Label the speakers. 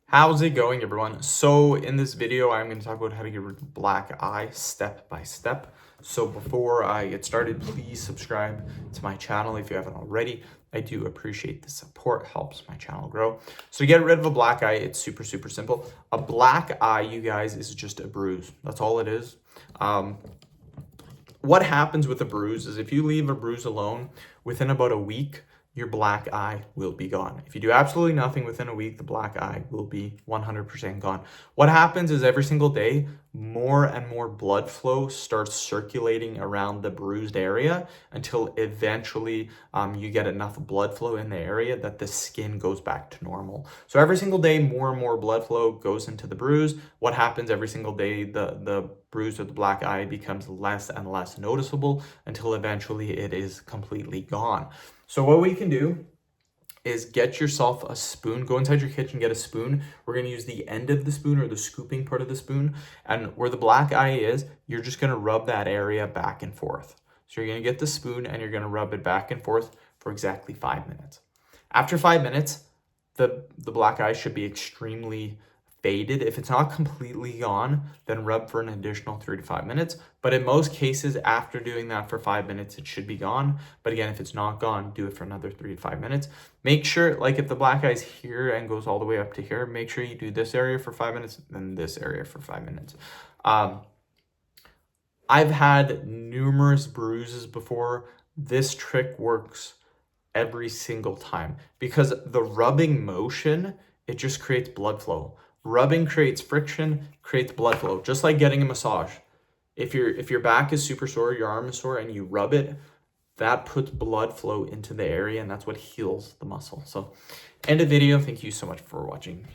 Speaker 1: How's it going, everyone? So in this video, I'm going to talk about how to get rid of black eye step by step. So before I get started, please subscribe to my channel if you haven't already. I do appreciate the support, helps my channel grow. So to get rid of a black eye, it's super simple. A black eye, you guys, is just a bruise. That's all it is. What happens with a bruise is if you leave a bruise alone, within about a week, your black eye will be gone. If you do absolutely nothing within a week, the black eye will be 100% gone. What happens is every single day, more and more blood flow starts circulating around the bruised area until eventually you get enough blood flow in the area that the skin goes back to normal. So every single day, more and more blood flow goes into the bruise. What happens every single day, the bruise or the black eye becomes less and less noticeable until eventually it is completely gone. So what we can do is get yourself a spoon. Go inside your kitchen, get a spoon. We're going to use the end of the spoon or the scooping part of the spoon. And where the black eye is, you're just going to rub that area back and forth. So you're going to get the spoon and you're going to rub it back and forth for exactly 5 minutes. After 5 minutes, the black eye should be extremely faded. If it's not completely gone, then rub for an additional 3 to 5 minutes. But in most cases, after doing that for 5 minutes, it should be gone. But again, if it's not gone, do it for another 3 to 5 minutes. Make sure, like if the black eye's here and goes all the way up to here, make sure you do this area for 5 minutes, then this area for 5 minutes. I've had numerous bruises before. This trick works every single time because the rubbing motion, it just creates blood flow. Rubbing creates friction, creates blood flow, just like getting a massage. If your back is super sore, your arm is sore, and you rub it, that puts blood flow into the area, and that's what heals the muscle. So, end of video. Thank you so much for watching.